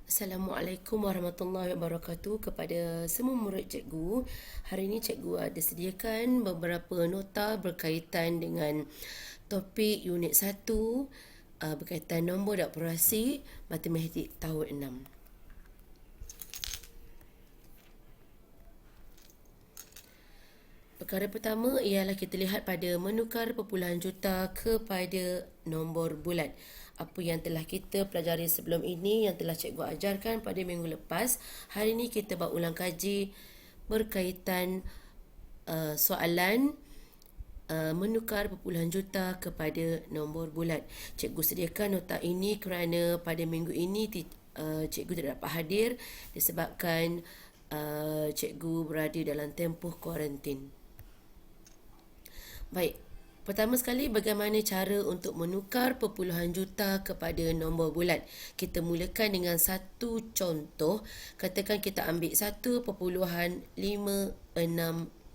Assalamualaikum warahmatullahi wabarakatuh kepada semua murid cikgu. Hari ini cikgu ada sediakan beberapa nota berkaitan dengan topik unit 1 berkaitan nombor dan operasi matematik tahun 6. Perkara pertama ialah kita lihat pada menukar perpuluhan juta kepada nombor bulat. Apa yang telah kita pelajari sebelum ini, yang telah cikgu ajarkan pada minggu lepas. Hari ini kita buat ulang kaji berkaitan soalan menukar perpuluhan juta kepada nombor bulat. Cikgu sediakan nota ini kerana pada minggu ini cikgu tidak dapat hadir disebabkan cikgu berada dalam tempoh kuarantin. Baik, pertama sekali bagaimana cara untuk menukar perpuluhan juta kepada nombor bulat. Kita mulakan dengan satu contoh. Katakan kita ambil 1.56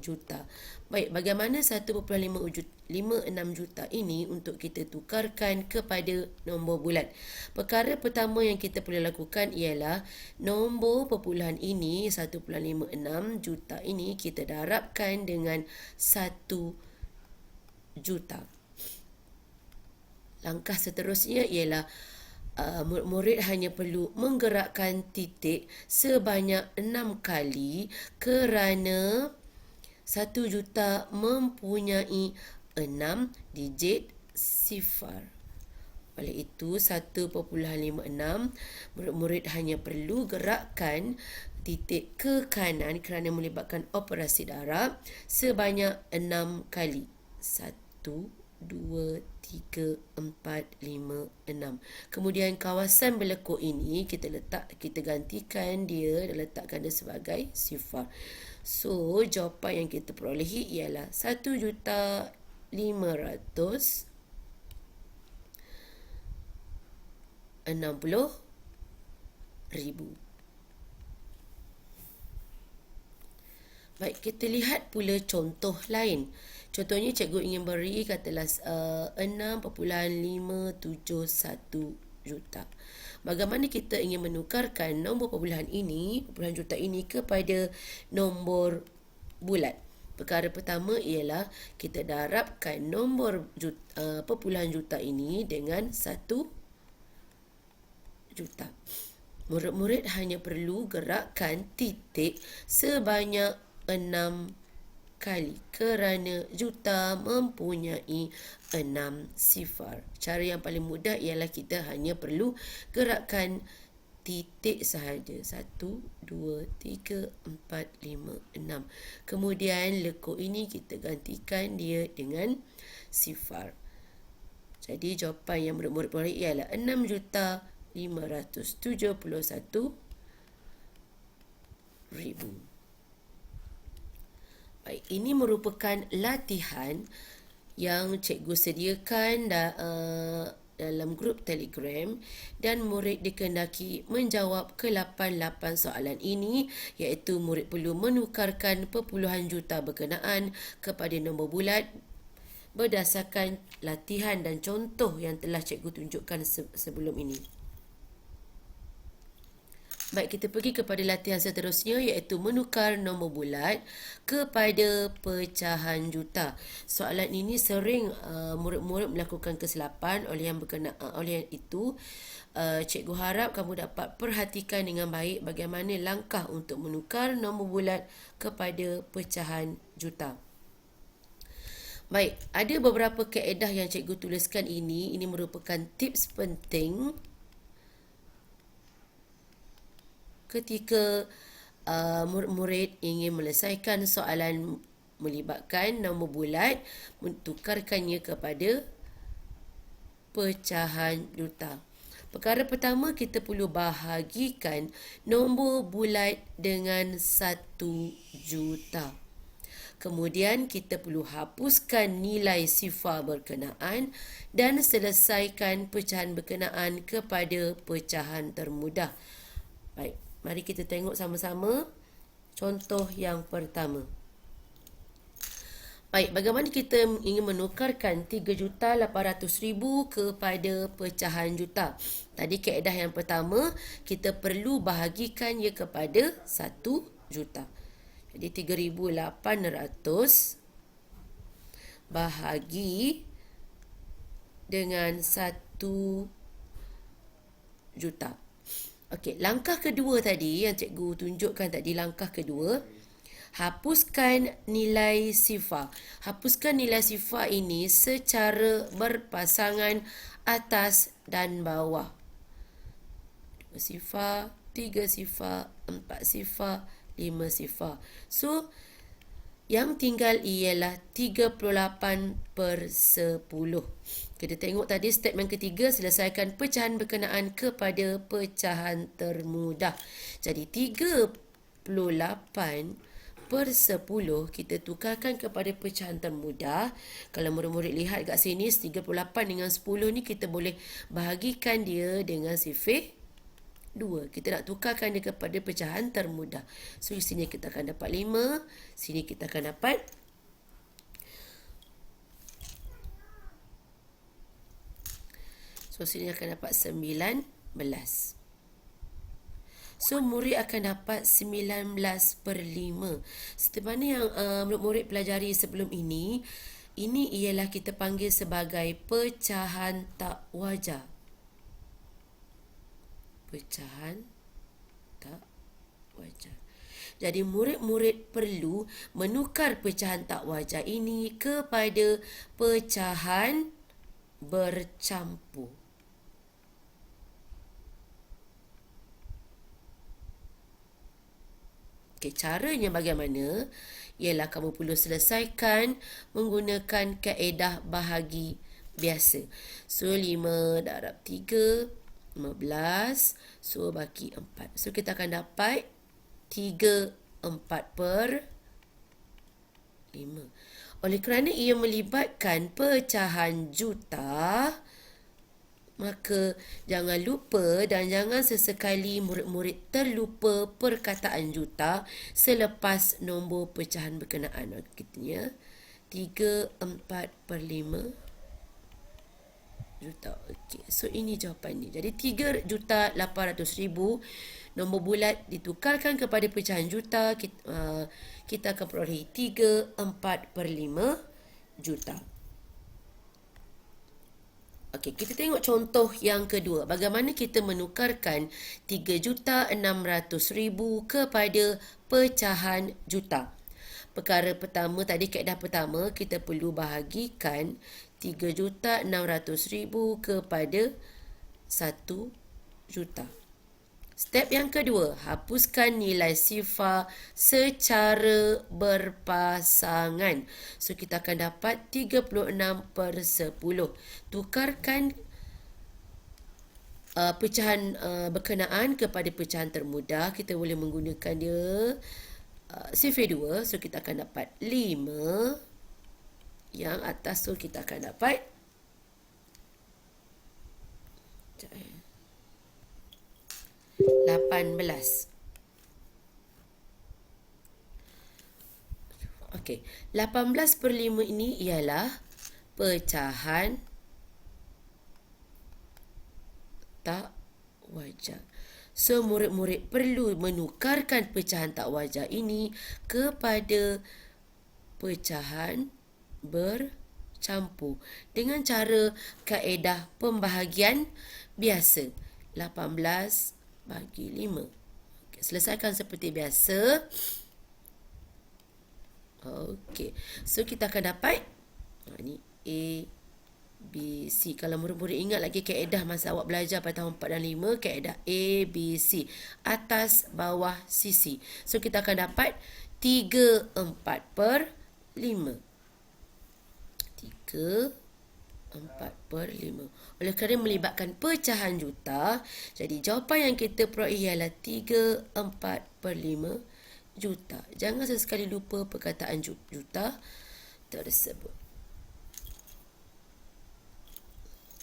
juta. Baik, bagaimana 1.56 juta ini untuk kita tukarkan kepada nombor bulat? Perkara pertama yang kita perlu lakukan ialah nombor perpuluhan ini 1.56 juta ini kita darabkan dengan 1 juta. Langkah seterusnya ialah murid hanya perlu menggerakkan titik sebanyak 6 kali kerana 1 juta mempunyai 6 digit sifar. Oleh itu 1.56 murid-murid hanya perlu gerakkan titik ke kanan kerana melibatkan operasi darab sebanyak 6 kali. 1, 2, 3, 4, 5, 6. Kemudian kawasan berlekuk ini kita gantikan dia dan letakkan dia sebagai sifar. So, jawapan yang kita perolehi ialah 1,560,000. Baik, kita lihat pula contoh lain. Contohnya cikgu ingin beri katalah 6.571 juta. Bagaimana kita ingin menukarkan nombor perpuluhan juta ini kepada nombor bulat? Perkara pertama ialah kita darabkan nombor perpuluhan juta ini dengan 1 juta. Murid-murid hanya perlu gerakkan titik sebanyak 6 kali kerana juta mempunyai 6 sifar. Cara yang paling mudah ialah kita hanya perlu gerakkan titik sahaja. 1, 2, 3, 4, 5, 6. Kemudian lekuk ini kita gantikan dia dengan sifar. Jadi jawapan yang murid-murid peroleh ialah 6,571,000. Baik, ini merupakan latihan yang cikgu sediakan dalam grup Telegram dan murid dikehendaki menjawab ke-8 soalan ini, iaitu murid perlu menukarkan perpuluhan juta berkenaan kepada nombor bulat berdasarkan latihan dan contoh yang telah cikgu tunjukkan sebelum ini. Baik, kita pergi kepada latihan seterusnya, iaitu menukar nombor bulat kepada pecahan juta. Soalan ini sering murid-murid melakukan kesilapan. Oleh yang itu, cikgu harap kamu dapat perhatikan dengan baik bagaimana langkah untuk menukar nombor bulat kepada pecahan juta. Baik, ada beberapa kaedah yang cikgu tuliskan ini. Ini merupakan tips penting ketika murid-murid ingin menyelesaikan soalan melibatkan nombor bulat, mentukarkannya kepada pecahan juta. Perkara pertama, kita perlu bahagikan nombor bulat dengan 1 juta. Kemudian kita perlu hapuskan nilai sifar berkenaan dan selesaikan pecahan berkenaan kepada pecahan termudah. Baik, mari kita tengok sama-sama contoh yang pertama. Baik, bagaimana kita ingin menukarkan 3,800,000 kepada pecahan juta? Tadi kaedah yang pertama, kita perlu bahagikan ia kepada 1 juta. Jadi 3,800 bahagi dengan 1 juta. Okey, langkah kedua tadi yang cikgu tunjukkan tadi, langkah kedua, hapuskan nilai sifar. Hapuskan nilai sifar ini secara berpasangan atas dan bawah. 2 sifar, 3 sifar, 4 sifar, 5 sifar. So, yang tinggal ialah 38/10. Kita tengok tadi statement ketiga, selesaikan pecahan berkenaan kepada pecahan termudah. Jadi 38/10 kita tukarkan kepada pecahan termudah. Kalau murid-murid lihat kat sini, 38 dengan 10 ni kita boleh bahagikan dia dengan sifar 2. Kita nak tukarkan dia kepada pecahan termudah. So, di sini kita akan dapat 5. Sini kita akan dapat 19. So, murid akan dapat 19/5. Seperti mana yang murid pelajari sebelum ini ialah kita panggil sebagai pecahan tak wajar. Pecahan tak wajar. Jadi murid-murid perlu menukar pecahan tak wajar ini kepada pecahan bercampur. Okey, caranya bagaimana? Ialah kamu perlu selesaikan menggunakan kaedah bahagi biasa. So, 5 darab 3, 15. So, bagi 4. So, kita akan dapat 3/4/5. Oleh kerana ia melibatkan pecahan juta, maka jangan lupa dan jangan sesekali murid-murid terlupa perkataan juta selepas nombor pecahan berkenaan. Kitanya 3/4/5 juta. Okey, so ini jawapan ni. Jadi 3,800,000 nombor bulat ditukarkan kepada pecahan juta, kita akan peroleh 3/4/5 juta. Okey, kita tengok contoh yang kedua. Bagaimana kita menukarkan 3,600,000 kepada pecahan juta. Perkara pertama tadi, kaedah pertama, kita perlu bahagikan 3,600,000 kepada 1 juta. Step yang kedua, hapuskan nilai sifar secara berpasangan. So, kita akan dapat 36/10. Tukarkan pecahan berkenaan kepada pecahan termudah. Kita boleh menggunakan dia sifar 2. So, kita akan dapat 5. Yang atas tu kita akan dapat 18. Okey, 18/5 ini ialah pecahan tak wajar. So, murid-murid perlu menukarkan pecahan tak wajar ini kepada pecahan bercampur dengan cara kaedah pembahagian biasa. 18 bagi 5. Okay, selesaikan seperti biasa. Okey, so kita akan dapat ni A, B, C. Kalau murid-murid ingat lagi kaedah masa awak belajar pada tahun 4 dan 5, kaedah A, B, C, atas, bawah, sisi. So, kita akan dapat 3/4/5. 3/4/5. Oleh kerana melibatkan pecahan juta, jadi jawapan yang kita peroleh ialah 3/4/5 juta. Jangan sesekali lupa perkataan juta tersebut.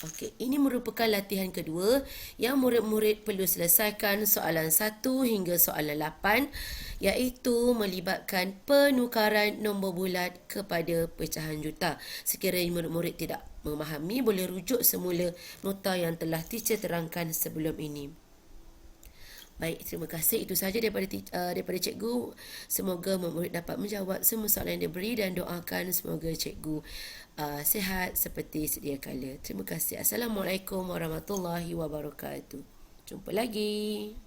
Okey, ini merupakan latihan kedua yang murid-murid perlu selesaikan soalan 1 hingga soalan 8, iaitu melibatkan penukaran nombor bulat kepada pecahan juta. Sekiranya murid-murid tidak memahami, boleh rujuk semula nota yang telah teacher terangkan sebelum ini. Baik, terima kasih. Itu sahaja daripada cikgu. Semoga murid dapat menjawab semua soalan yang diberi dan doakan semoga cikgu sihat seperti sedia kala. Terima kasih. Assalamualaikum warahmatullahi wabarakatuh. Jumpa lagi.